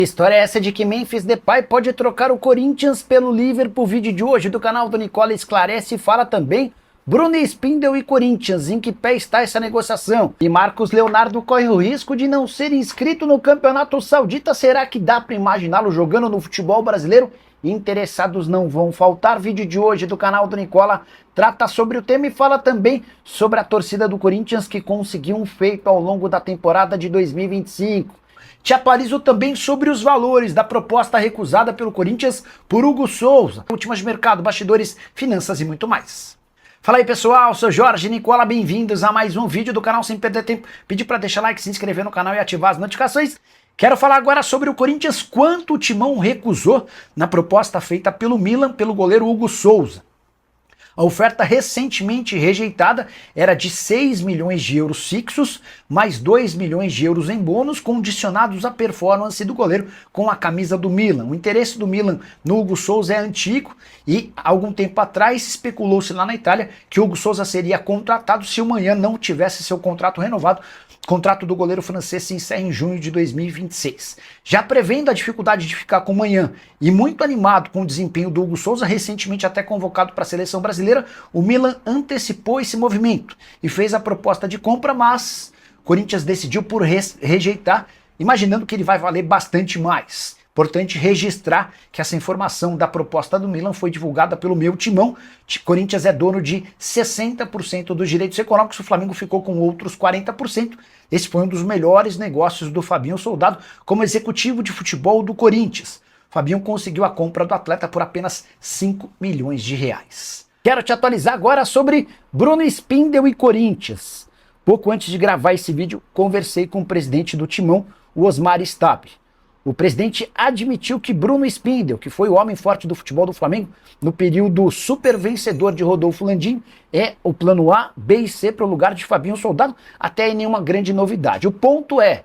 A história é essa de que Memphis Depay pode trocar o Corinthians pelo Liverpool. O vídeo de hoje do canal do Nicola esclarece e fala também Bruno Spindel e Corinthians, em que pé está essa negociação? E Marcos Leonardo corre o risco de não ser inscrito no Campeonato Saudita. Será que dá para imaginá-lo jogando no futebol brasileiro? Interessados não vão faltar. Vídeo de hoje do canal do Nicola trata sobre o tema e fala também sobre a torcida do Corinthians que conseguiu um feito ao longo da temporada de 2025. Te atualizo também sobre os valores da proposta recusada pelo Corinthians por Hugo Souza, últimas de mercado, bastidores, finanças e muito mais. Fala aí pessoal, sou Jorge Nicola, bem-vindos a mais um vídeo do canal. Sem perder tempo, pedir para deixar like, se inscrever no canal e ativar as notificações. Quero falar agora sobre o Corinthians, quanto o Timão recusou na proposta feita pelo Milan, pelo goleiro Hugo Souza. A oferta recentemente rejeitada era de 6 milhões de euros fixos, mais 2 milhões de euros em bônus, condicionados à performance do goleiro com a camisa do Milan. O interesse do Milan no Hugo Souza é antigo e, algum tempo atrás, especulou-se lá na Itália que o Hugo Souza seria contratado se o Manhã não tivesse seu contrato renovado. O contrato do goleiro francês se encerra em junho de 2026. Já prevendo a dificuldade de ficar com o Manhã e muito animado com o desempenho do Hugo Souza, recentemente até convocado para a seleção brasileira, o Milan antecipou esse movimento e fez a proposta de compra, mas o Corinthians decidiu por rejeitar, imaginando que ele vai valer bastante mais. Importante registrar que essa informação da proposta do Milan foi divulgada pelo Meu Timão. O Corinthians é dono de 60% dos direitos econômicos, o Flamengo ficou com outros 40%. Esse foi um dos melhores negócios do Fabinho Soldado como executivo de futebol do Corinthians. O Fabinho conseguiu a compra do atleta por apenas 5 milhões de reais. Quero te atualizar agora sobre Bruno Spindel e Corinthians. Pouco antes de gravar esse vídeo, conversei com o presidente do Timão, o Osmar Stabile. O presidente admitiu que Bruno Spindel, que foi o homem forte do futebol do Flamengo no período super vencedor de Rodolfo Landim, é o plano A, B e C para o lugar de Fabinho Soldado, até aí nenhuma grande novidade. O ponto é,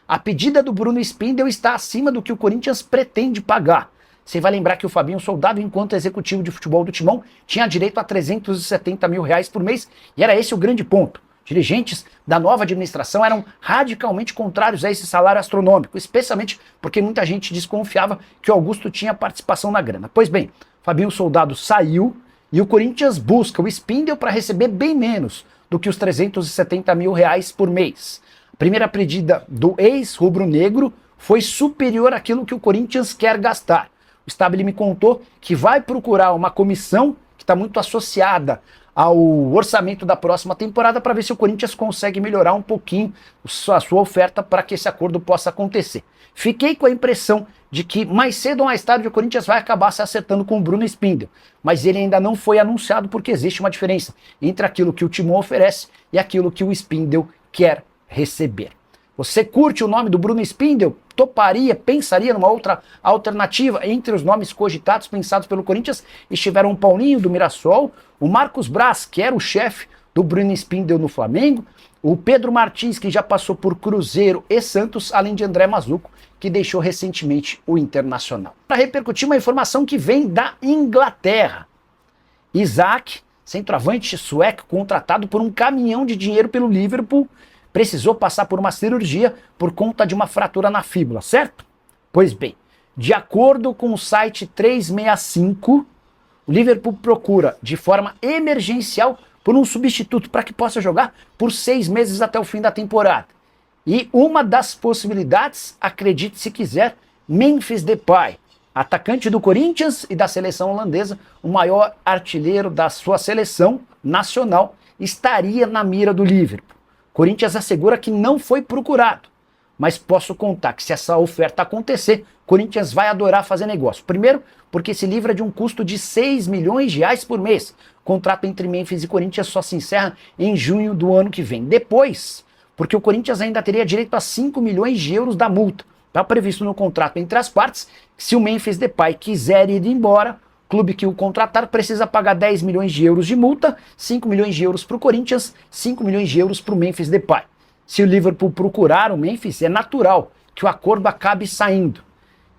a pedida do Bruno Spindel está acima do que o Corinthians pretende pagar. Você vai lembrar que o Fabinho Soldado, enquanto executivo de futebol do Timão, tinha direito a 370 mil reais por mês, e era esse o grande ponto. Dirigentes da nova administração eram radicalmente contrários a esse salário astronômico, especialmente porque muita gente desconfiava que o Augusto tinha participação na grana. Pois bem, Fabinho Soldado saiu e o Corinthians busca o Spindel para receber bem menos do que os 370 mil reais por mês. A primeira pedida do ex-rubro-negro foi superior àquilo que o Corinthians quer gastar. O Stabile me contou que vai procurar uma comissão que está muito associada ao orçamento da próxima temporada para ver se o Corinthians consegue melhorar um pouquinho a sua oferta para que esse acordo possa acontecer. Fiquei com a impressão de que mais cedo ou mais tarde o Corinthians vai acabar se acertando com o Bruno Spindel, mas ele ainda não foi anunciado porque existe uma diferença entre aquilo que o Timão oferece e aquilo que o Spindel quer receber. Você curte o nome do Bruno Spindel? Toparia, pensaria numa outra alternativa? Entre os nomes cogitados, pensados pelo Corinthians, estiveram o Paulinho do Mirassol, o Marcos Braz, que era o chefe do Bruno Spindel no Flamengo, o Pedro Martins, que já passou por Cruzeiro e Santos, além de André Mazuco, que deixou recentemente o Internacional. Para repercutir uma informação que vem da Inglaterra. Isaac, centroavante sueco, contratado por um caminhão de dinheiro pelo Liverpool, precisou passar por uma cirurgia por conta de uma fratura na fíbula, certo? Pois bem, de acordo com o site 365, o Liverpool procura de forma emergencial por um substituto para que possa jogar por 6 meses até o fim da temporada. E uma das possibilidades, acredite se quiser, Memphis Depay, atacante do Corinthians e da seleção holandesa, o maior artilheiro da sua seleção nacional, estaria na mira do Liverpool. Corinthians assegura que não foi procurado, mas posso contar que se essa oferta acontecer, Corinthians vai adorar fazer negócio. Primeiro, porque se livra de um custo de 6 milhões de reais por mês. O contrato entre Memphis e Corinthians só se encerra em junho do ano que vem. Depois, porque o Corinthians ainda teria direito a 5 milhões de euros da multa. Está previsto no contrato entre as partes que se o Memphis Depay quiser ir embora, o clube que o contratar precisa pagar 10 milhões de euros de multa, 5 milhões de euros para o Corinthians, 5 milhões de euros para o Memphis Depay. Se o Liverpool procurar o Memphis, é natural que o acordo acabe saindo.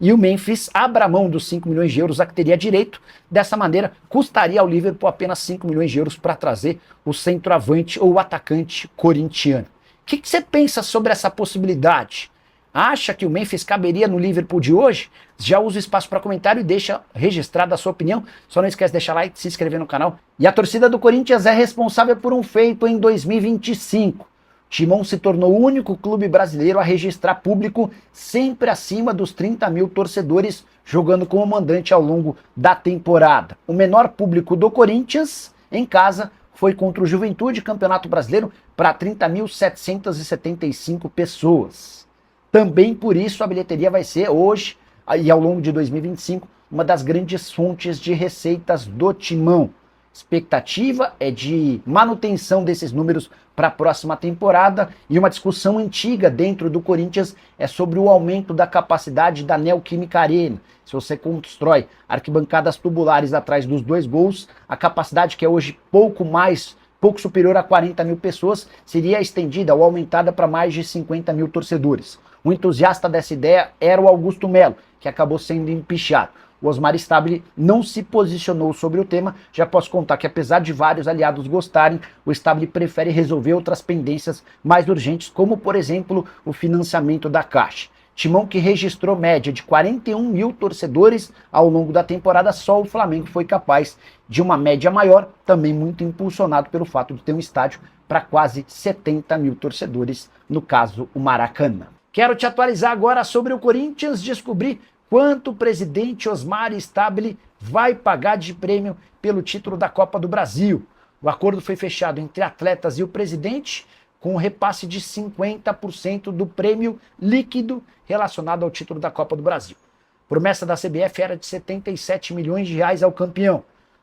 E o Memphis abra mão dos 5 milhões de euros a que teria direito. Dessa maneira, custaria ao Liverpool apenas 5 milhões de euros para trazer o centroavante ou o atacante corintiano. O que você pensa sobre essa possibilidade? Acha que o Memphis caberia no Liverpool de hoje? Já usa o espaço para comentário e deixa registrada a sua opinião. Só não esquece de deixar like, se inscrever no canal. E a torcida do Corinthians é responsável por um feito em 2025. Timão se tornou o único clube brasileiro a registrar público sempre acima dos 30 mil torcedores jogando como mandante ao longo da temporada. O menor público do Corinthians em casa foi contra o Juventude, Campeonato Brasileiro, para 30.775 pessoas. Também por isso a bilheteria vai ser hoje e ao longo de 2025 uma das grandes fontes de receitas do Timão. Expectativa é de manutenção desses números para a próxima temporada e uma discussão antiga dentro do Corinthians é sobre o aumento da capacidade da Neoquímica Arena. Se você constrói arquibancadas tubulares atrás dos 2 gols, a capacidade que é hoje pouco superior a 40 mil pessoas seria estendida ou aumentada para mais de 50 mil torcedores. O entusiasta dessa ideia era o Augusto Melo, que acabou sendo empichado. O Osmar Stabile não se posicionou sobre o tema. Já posso contar que, apesar de vários aliados gostarem, o Stabile prefere resolver outras pendências mais urgentes, como, por exemplo, o financiamento da Caixa. Timão que registrou média de 41 mil torcedores ao longo da temporada, só o Flamengo foi capaz de uma média maior, também muito impulsionado pelo fato de ter um estádio para quase 70 mil torcedores, no caso o Maracanã. Quero te atualizar agora sobre o Corinthians, descobrir quanto o presidente Osmar Stabile vai pagar de prêmio pelo título da Copa do Brasil. O acordo foi fechado entre atletas e o presidente, com um repasse de 50% do prêmio líquido relacionado ao título da Copa do Brasil. A promessa da CBF era de 77 milhões de reais ao campeão.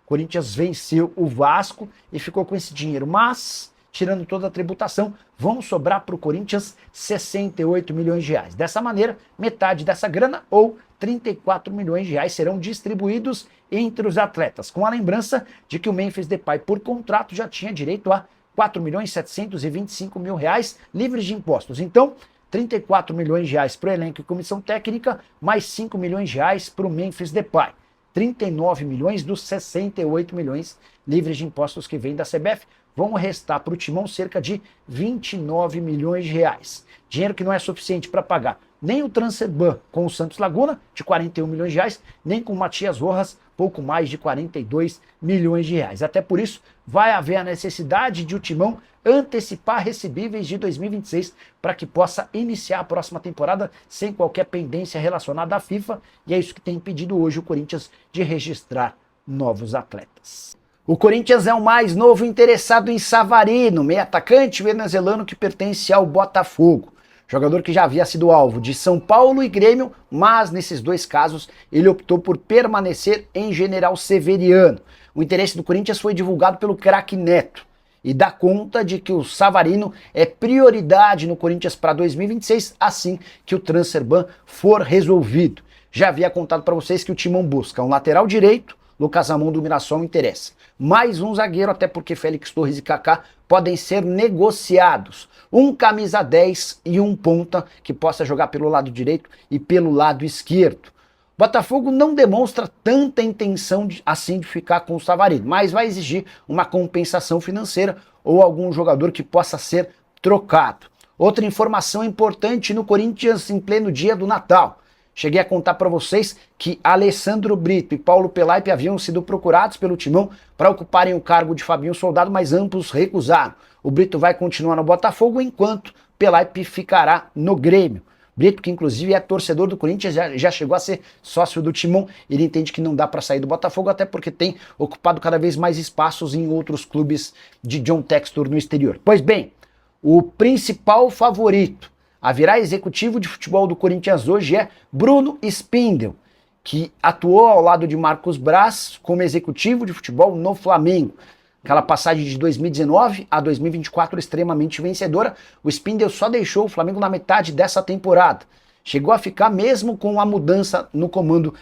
O Corinthians venceu o Vasco e ficou com esse dinheiro, mas, tirando toda a tributação, vão sobrar para o Corinthians 68 milhões de reais. Dessa maneira, metade dessa grana, ou 34 milhões de reais, serão distribuídos entre os atletas, com a lembrança de que o Memphis Depay, por contrato, já tinha direito a 4.725 mil reais livres de impostos. Então, 34 milhões de reais para o elenco e comissão técnica, mais 5 milhões de reais para o Memphis Depay. 39 milhões dos 68 milhões livres de impostos que vem da CBF. Vão restar para o Timão cerca de 29 milhões de reais. Dinheiro que não é suficiente para pagar nem o transfer com o Santos Laguna, de 41 milhões de reais, nem com o Matias Rojas, pouco mais de 42 milhões de reais. Até por isso, vai haver a necessidade de o Timão antecipar recebíveis de 2026 para que possa iniciar a próxima temporada sem qualquer pendência relacionada à FIFA, e é isso que tem impedido hoje o Corinthians de registrar novos atletas. O Corinthians é o mais novo interessado em Savarino, meio atacante venezuelano que pertence ao Botafogo. Jogador que já havia sido alvo de São Paulo e Grêmio, mas nesses 2 casos ele optou por permanecer em General Severiano. O interesse do Corinthians foi divulgado pelo craque Neto e dá conta de que o Savarino é prioridade no Corinthians para 2026, assim que o transfer ban for resolvido. Já havia contado para vocês que o Timão busca um lateral direito, Lucas Ramon do Mirassol interessa. Mais um zagueiro, até porque Félix Torres e Kaká podem ser negociados. Um camisa 10 e um ponta que possa jogar pelo lado direito e pelo lado esquerdo. Botafogo não demonstra tanta intenção assim de ficar com o Savarino, mas vai exigir uma compensação financeira ou algum jogador que possa ser trocado. Outra informação importante no Corinthians em pleno dia do Natal. Cheguei a contar para vocês que Alessandro Brito e Paulo Pelaipe haviam sido procurados pelo Timão para ocuparem o cargo de Fabinho Soldado, mas ambos recusaram. O Brito vai continuar no Botafogo, enquanto Pelaipe ficará no Grêmio. Brito, que inclusive é torcedor do Corinthians, já chegou a ser sócio do Timão. Ele entende que não dá para sair do Botafogo, até porque tem ocupado cada vez mais espaços em outros clubes de John Textor no exterior. Pois bem, o principal favorito a virar executivo de futebol do Corinthians hoje é Bruno Spindel, que atuou ao lado de Marcos Braz como executivo de futebol no Flamengo. Aquela passagem de 2019 a 2024 extremamente vencedora, o Spindel só deixou o Flamengo na metade dessa temporada. Chegou a ficar mesmo com a mudança no comando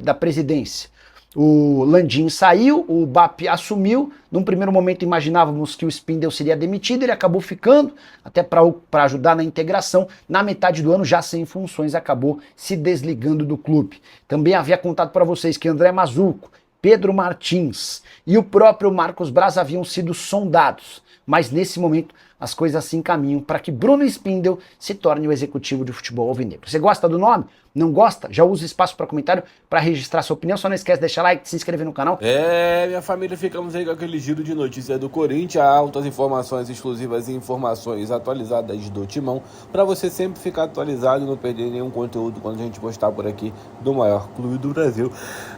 da presidência. O Landim saiu, o BAP assumiu. Num primeiro momento imaginávamos que o Spindel seria demitido, ele acabou ficando, até para ajudar na integração. Na metade do ano, já sem funções, acabou se desligando do clube. Também havia contado para vocês que André Mazuco, Pedro Martins e o próprio Marcos Braz haviam sido sondados, mas nesse momento as coisas se encaminham para que Bruno Spindel se torne o executivo de futebol alvinegro. Você gosta do nome? Não gosta? Já usa o espaço para comentário para registrar sua opinião. Só não esquece de deixar like, se inscrever no canal. Minha família, ficamos aí com aquele giro de notícias do Corinthians, altas informações exclusivas e informações atualizadas do Timão, para você sempre ficar atualizado e não perder nenhum conteúdo quando a gente postar por aqui do maior clube do Brasil.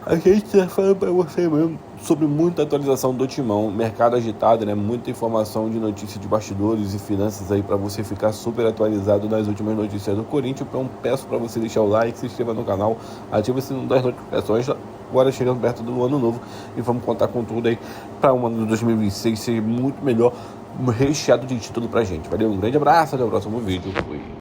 A gente está falando para você mesmo sobre muita atualização do Timão, mercado agitado, né? Muita informação de notícias de bastidores e finanças aí para você ficar super atualizado nas últimas notícias do Corinthians. Então peço para você deixar o like, se inscreva no canal, ative o sininho das notificações. Agora chegando perto do ano novo e vamos contar com tudo aí para o ano de 2026 ser muito melhor, recheado de título pra gente. Valeu, um grande abraço, até o próximo vídeo. Fui.